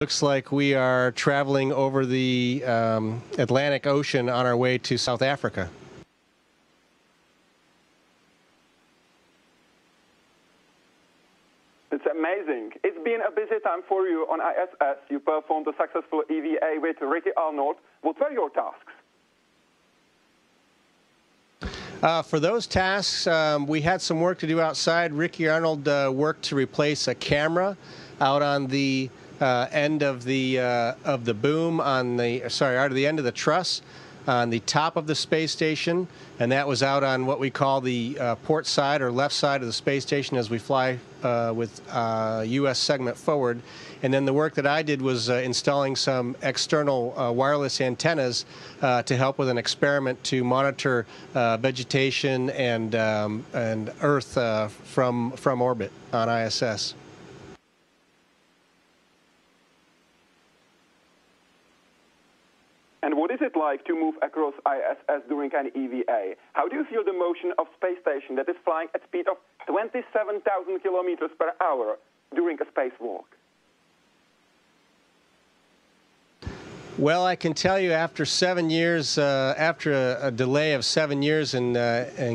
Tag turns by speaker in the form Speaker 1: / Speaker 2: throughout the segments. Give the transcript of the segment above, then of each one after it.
Speaker 1: Looks like we are traveling over the Atlantic Ocean on our way to South Africa.
Speaker 2: It's amazing. It's been a busy time for you on ISS. You performed a successful EVA with Ricky Arnold. What were your tasks?
Speaker 1: For those tasks, we had some work to do outside. Ricky Arnold worked to replace a camera out on the end of the boom on the out of the end of the truss on the top of the space station, and that was out on what we call the port side or left side of the space station as we fly with U.S. segment forward. And then the work that I did was installing some external wireless antennas to help with an experiment to monitor vegetation and Earth from orbit on ISS.
Speaker 2: And what is it like to move across ISS during an EVA? How do you feel the motion of space station that is flying at speed of 27,000 kilometers per hour during a spacewalk?
Speaker 1: Well, I can tell you after 7 years, after a delay of 7 years in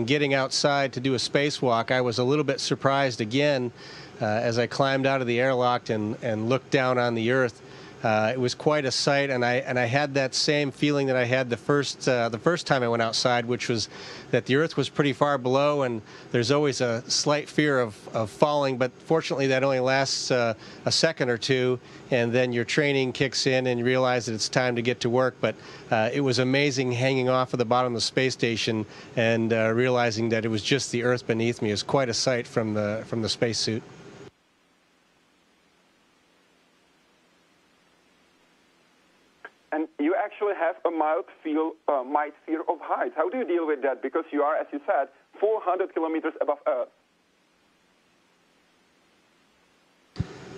Speaker 1: getting outside to do a spacewalk, I was a little bit surprised again as I climbed out of the airlock and looked down on the Earth. It was quite a sight, and I had that same feeling that I had the first time I went outside, which was that the Earth was pretty far below, and there's always a slight fear of falling. But fortunately, that only lasts a second or two, and then your training kicks in, and you realize that it's time to get to work. But it was amazing hanging off of the bottom of the space station and realizing that it was just the Earth beneath me. It was quite a sight from the spacesuit.
Speaker 2: And you actually have a mild fear of heights. How do you deal with that? Because you are, as you said, 400 kilometers above Earth.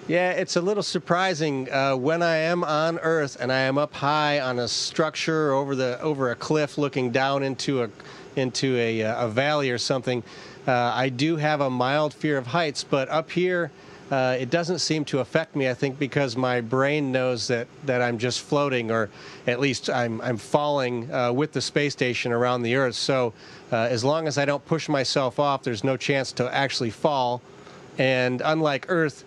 Speaker 1: Yeah, it's a little surprising when I am on Earth and I am up high on a structure over a cliff looking down into a valley or something. I do have a mild fear of heights, but up here it doesn't seem to affect me, I think, because my brain knows that I'm just floating, or at least I'm falling with the space station around the Earth. So as long as I don't push myself off, there's no chance to actually fall. And unlike Earth,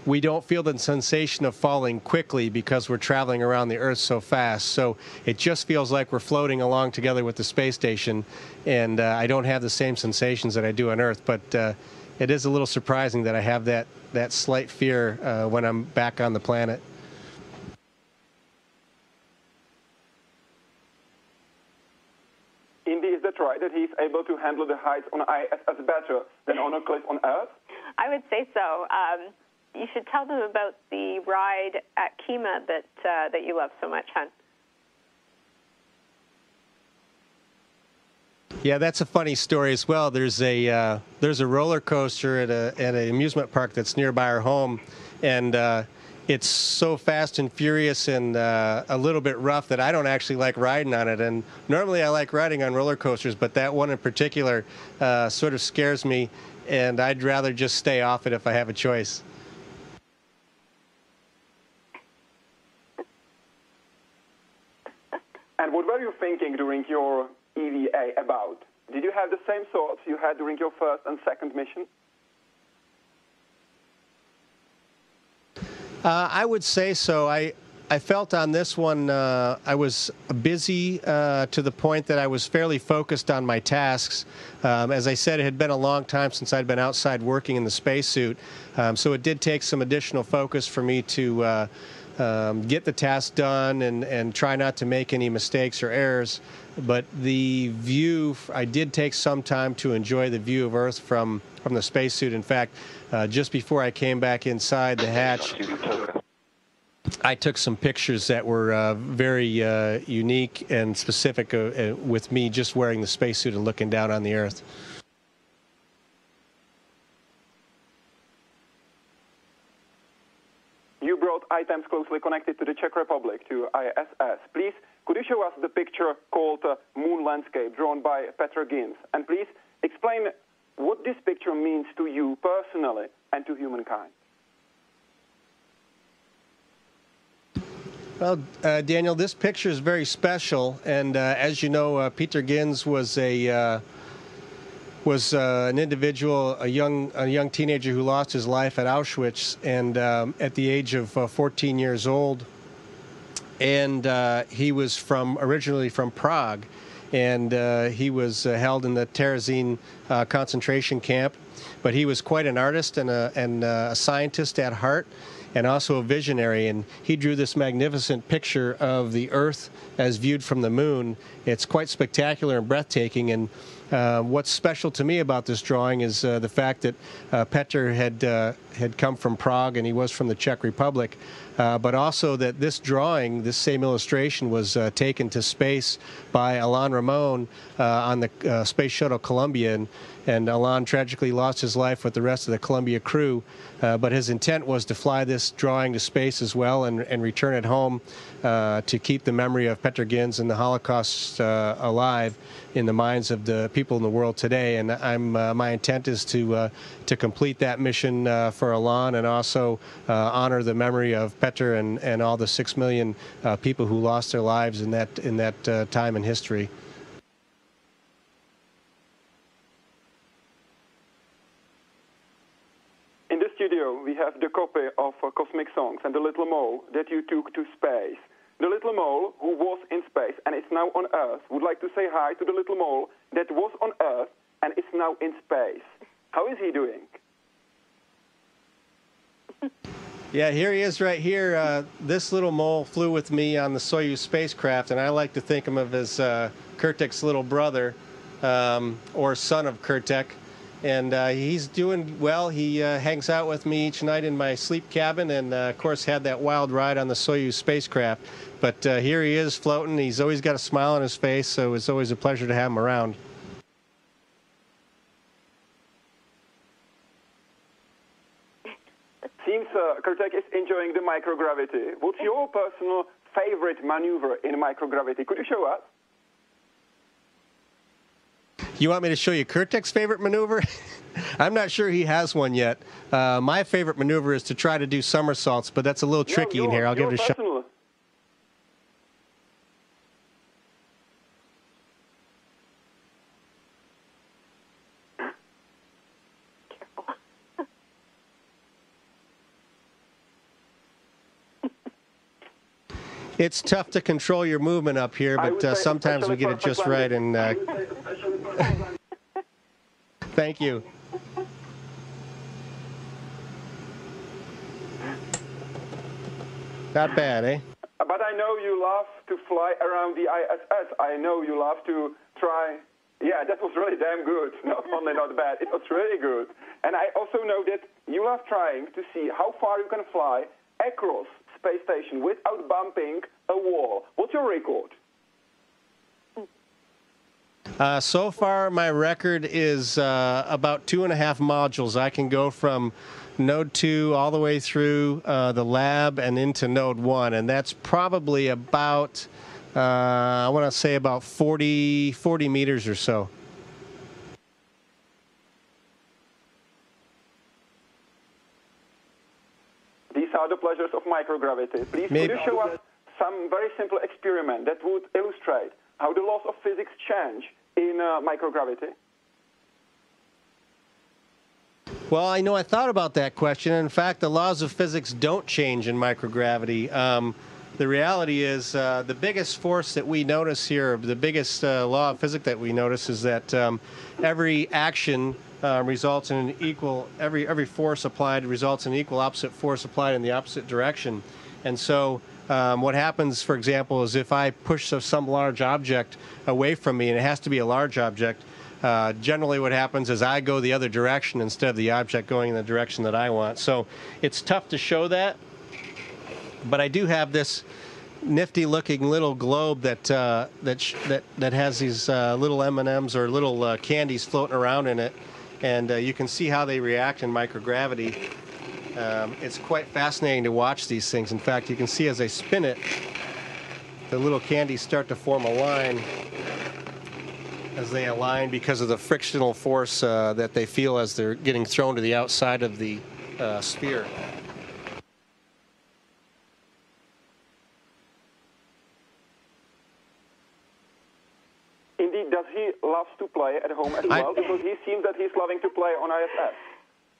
Speaker 1: we don't feel the sensation of falling quickly because we're traveling around the Earth so fast. So it just feels like we're floating along together with the space station, and I don't have the same sensations that I do on Earth. But it is a little surprising that I have that slight fear when I'm back on the planet.
Speaker 2: Indy, is that right, that he's able to handle the heights on ISS better than on a cliff on Earth?
Speaker 3: I would say so. You should tell them about the ride at Kima that you love so much, hon.
Speaker 1: Yeah, that's a funny story as well. There's a roller coaster at an amusement park that's nearby our home, and it's so fast and furious and a little bit rough that I don't actually like riding on it. And normally I like riding on roller coasters, but that one in particular sort of scares me, and I'd rather just stay off it if I have a choice.
Speaker 2: And what were you thinking during your EVA about? Did you have the same thoughts you had during your first and second mission?
Speaker 1: I would say so. I felt on this one I was busy to the point that I was fairly focused on my tasks. As I said, it had been a long time since I'd been outside working in the spacesuit, so it did take some additional focus for me to get the task done and try not to make any mistakes or errors. But the view, I did take some time to enjoy the view of Earth from the spacesuit. In fact, just before I came back inside the hatch, I took some pictures that were very unique and specific with me just wearing the spacesuit and looking down on the Earth.
Speaker 2: You brought items closely connected to the Czech Republic, to ISS. Please, could you show us the picture called Moon Landscape, drawn by Petr Gins? And please explain what this picture means to you personally and to humankind.
Speaker 1: Well, Daniel, this picture is very special, and as you know, Peter Ginz was an individual, a young teenager who lost his life at Auschwitz, and at the age of 14 years old. And he was originally from Prague, and he was held in the Terezin concentration camp. But he was quite an artist and a scientist at heart, and also a visionary. And he drew this magnificent picture of the Earth as viewed from the moon. It's quite spectacular and breathtaking. And what's special to me about this drawing is the fact that Petr had come from Prague and he was from the Czech Republic, but also that this drawing, this same illustration, was taken to space by Alain Ramon on the Space Shuttle Columbia. And Alain tragically lost his life with the rest of the Columbia crew, but his intent was to fly this drawing to space as well and return it home to keep the memory of Petr Ginz and the Holocaust alive in the minds of the people in the world today. And my intent is to complete that mission for Alain, and also honor the memory of Petr and all the 6 million people who lost their lives in that time in history.
Speaker 2: In the studio, we have the copy of Cosmic Songs and the little mole that you took to space. The little mole who was in space and is now on Earth would like to say hi to the little mole that was on Earth and is now in space. How is he doing?
Speaker 1: Yeah, here he is right here. This little mole flew with me on the Soyuz spacecraft, and I like to think of him as Kurtek's little brother, or son of Kurtek. And he's doing well. He hangs out with me each night in my sleep cabin, and of course had that wild ride on the Soyuz spacecraft. But here he is floating. He's always got a smile on his face, so it's always a pleasure to have him around.
Speaker 2: Seems Kurtek is enjoying the microgravity. What's your personal favorite maneuver in microgravity? Could you show us?
Speaker 1: You want me to show you Kurtek's favorite maneuver? I'm not sure he has one yet. My favorite maneuver is to try to do somersaults, but that's a little tricky in here. I'll give it a shot. It's tough to control your movement up here, but sometimes we get it just right. And thank you. Not bad, eh?
Speaker 2: But I know you love to fly around the ISS. I know you love to try. Yeah, that was really damn good. Not only not bad, it was really good. And I also know that you love trying to see how far you can fly across space station without bumping a wall. What's your record?
Speaker 1: So far, my record is about 2.5 modules. I can go from Node 2 all the way through the lab and into Node 1, and that's probably about, I want to say about 40 meters or so.
Speaker 2: These are the pleasures of microgravity. Please, could you show us some very simple experiment that would illustrate how the laws of physics change in microgravity?
Speaker 1: Well, I thought about that question. In fact, the laws of physics don't change in microgravity. The reality is the biggest force that we notice here, the biggest law of physics that we notice is that every action results in an equal, every force applied results in an equal opposite force applied in the opposite direction. And so what happens, for example, is if I push some large object away from me, and it has to be a large object, generally what happens is I go the other direction instead of the object going in the direction that I want. So it's tough to show that, but I do have this nifty looking little globe that has these little M&Ms or little candies floating around in it, and you can see how they react in microgravity. It's quite fascinating to watch these things. In fact, you can see as I spin it, the little candies start to form a line as they align because of the frictional force that they feel as they're getting thrown to the outside of the sphere.
Speaker 2: does he loves to play at home as well? Because he seems that he's loving to play on ISS.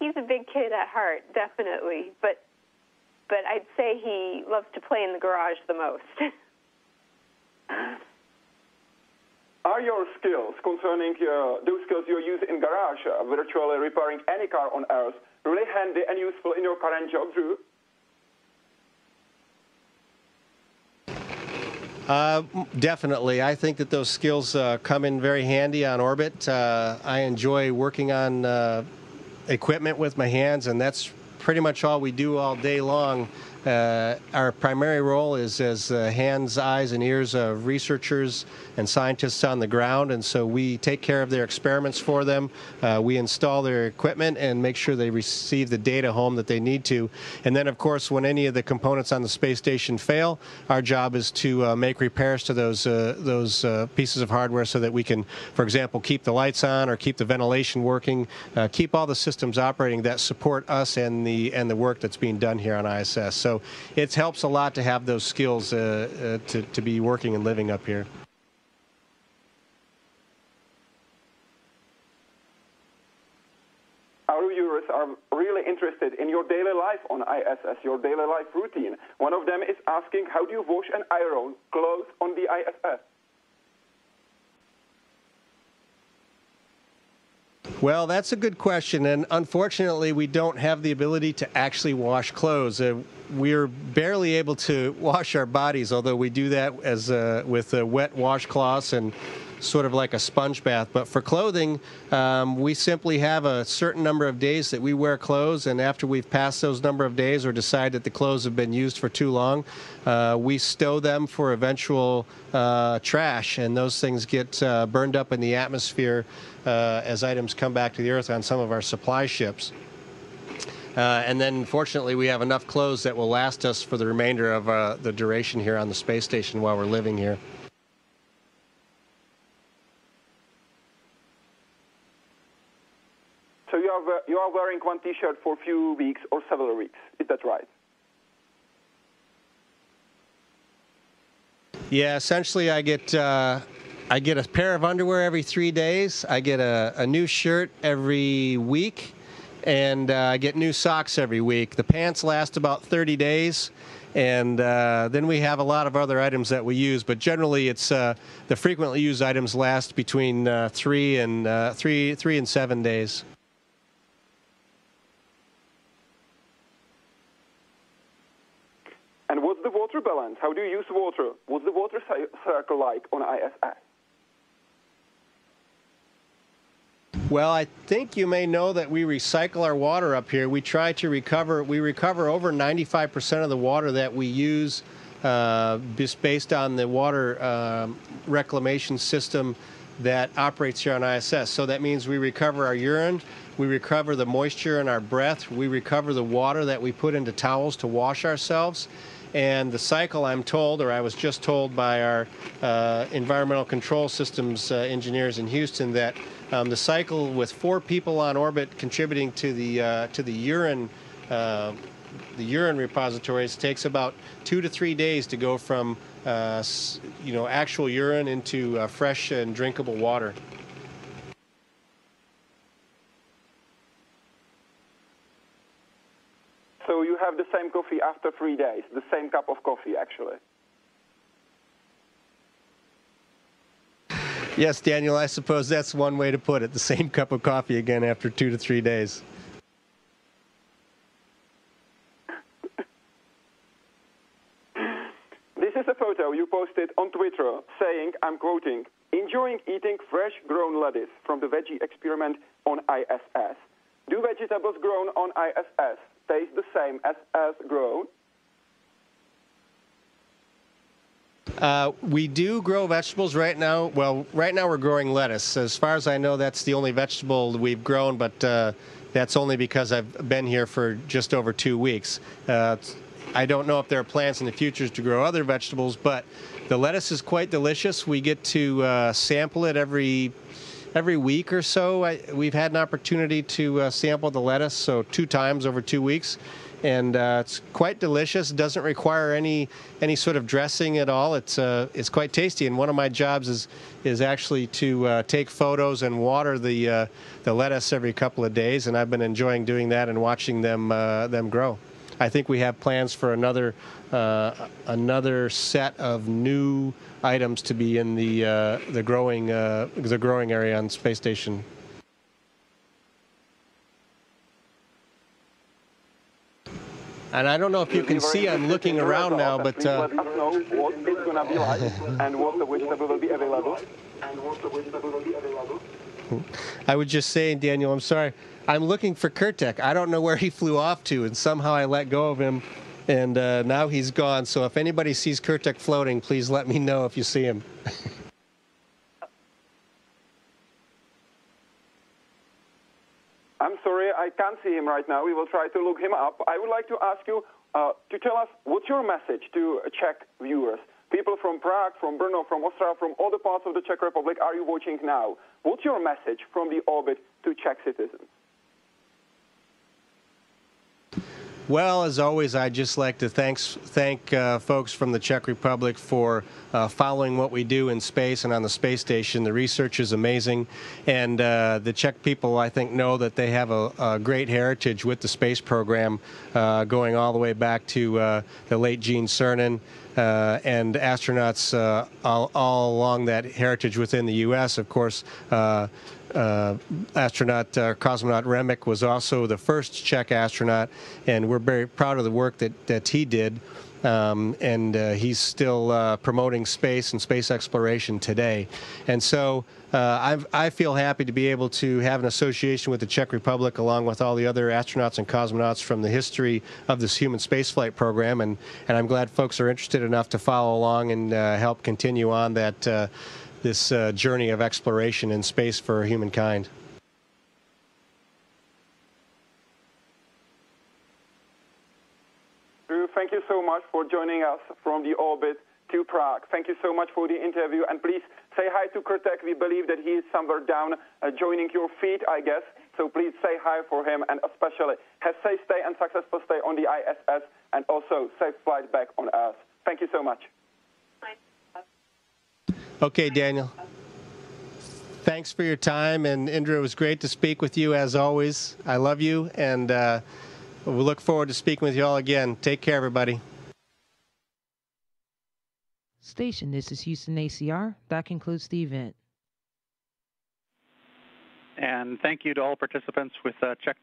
Speaker 3: He's a big kid at heart, definitely, but I'd say he loves to play in the garage the most.
Speaker 2: Are your skills concerning those skills you use in garage, virtually repairing any car on Earth, really handy and useful in your current job, Drew?
Speaker 1: Definitely. I think that those skills come in very handy on orbit. I enjoy working on equipment with my hands, and that's pretty much all we do all day long. Our primary role is as hands, eyes, and ears of researchers and scientists on the ground, and so we take care of their experiments for them. We install their equipment and make sure they receive the data home that they need to. And then, of course, when any of the components on the space station fail, our job is to make repairs to those pieces of hardware so that we can, for example, keep the lights on or keep the ventilation working, keep all the systems operating that support us and the work that's being done here on ISS. So it helps a lot to have those skills to be working and living up here.
Speaker 2: Our viewers are really interested in your daily life on ISS, your daily life routine. One of them is asking, how do you wash and iron clothes on the ISS?
Speaker 1: Well, that's a good question, and unfortunately we don't have the ability to actually wash clothes. We're barely able to wash our bodies, although we do that as with wet washcloths and sort of like a sponge bath. But for clothing, we simply have a certain number of days that we wear clothes, and after we've passed those number of days or decide that the clothes have been used for too long, we stow them for eventual trash, and those things get burned up in the atmosphere as items come back to the Earth on some of our supply ships. And then, fortunately, we have enough clothes that will last us for the remainder of the duration here on the space station while we're living here.
Speaker 2: So you are wearing one T-shirt for a few weeks or several weeks. Is that right?
Speaker 1: Yeah, essentially, I get a pair of underwear every 3 days. I get a new shirt every week, and I get new socks every week. The pants last about 30 days, and then we have a lot of other items that we use. But generally, it's the frequently used items last between 3 and 7 days.
Speaker 2: And what's the water balance? How do you use water? What's the water cycle like on ISS?
Speaker 1: Well, I think you may know that we recycle our water up here. We try to recover. We recover over 95% of the water that we use, just based on the water reclamation system that operates here on ISS. So that means we recover our urine, we recover the moisture in our breath, we recover the water that we put into towels to wash ourselves. And the cycle, I'm told, or I was just told by our environmental control systems engineers in Houston, that the cycle with 4 people on orbit contributing to the urine repositories takes about 2 to 3 days to go from actual urine into fresh and drinkable water.
Speaker 2: So you have the same coffee after 3 days, the same cup of coffee, actually.
Speaker 1: Yes, Daniel, I suppose that's one way to put it, the same cup of coffee again after 2 to 3 days.
Speaker 2: This is a photo you posted on Twitter saying, I'm quoting, enjoying eating fresh grown lettuce from the veggie experiment on ISS. Do vegetables grown on ISS taste the same as grown?
Speaker 1: We do grow vegetables right now. Well, right now we're growing lettuce. As far as I know, that's the only vegetable we've grown, but that's only because I've been here for just over 2 weeks. I don't know if there are plans in the future to grow other vegetables, but the lettuce is quite delicious. We get to sample it every week or so. We've had an opportunity to sample the lettuce, so 2 times over 2 weeks, and it's quite delicious. It doesn't require any sort of dressing at all. It's quite tasty. And one of my jobs is actually to take photos and water the lettuce every couple of days, and I've been enjoying doing that and watching them grow. I think we have plans for another set of new items to be in the growing area on Space Station. And I don't know if you can see, I'm looking around now, but...
Speaker 2: Please let us know what it's going to be like and what the vegetable will be available.
Speaker 1: I was just saying, Daniel, I'm sorry. I'm looking for Kurtek. I don't know where he flew off to, and somehow I let go of him, and now he's gone. So if anybody sees Kurtek floating, please let me know if you see him.
Speaker 2: I'm sorry, I can't see him right now. We will try to look him up. I would like to ask you to tell us what's your message to Czech viewers. People from Prague, from Brno, from Ostrava, from other parts of the Czech Republic are you watching now? What's your message from the orbit to Czech citizens?
Speaker 1: Well, as always, I'd just like to thank folks from the Czech Republic for following what we do in space and on the space station. The research is amazing, and the Czech people, I think, know that they have a great heritage with the space program, going all the way back to the late Gene Cernan, and astronauts all along that heritage within the U.S. Of course, cosmonaut Remek was also the first Czech astronaut, and we're very proud of the work that he did. And he's still promoting space and space exploration today. And so I feel happy to be able to have an association with the Czech Republic along with all the other astronauts and cosmonauts from the history of this human spaceflight program. And I'm glad folks are interested enough to follow along and help continue on that this journey of exploration in space for humankind.
Speaker 2: Drew, thank you so much for joining us from the orbit to Prague. Thank you so much for the interview, and please say hi to Kurtek. We believe that he is somewhere down joining your feet, I guess. So please say hi for him, and especially have safe stay and successful stay on the ISS, and also safe flight back on Earth. Thank you so much.
Speaker 1: Okay, Daniel. Thanks for your time, and Indra, it was great to speak with you as always. I love you, and we look forward to speaking with you all again. Take care, everybody.
Speaker 4: Station, this is Houston ACR. That concludes the event.
Speaker 5: And thank you to all participants with Czech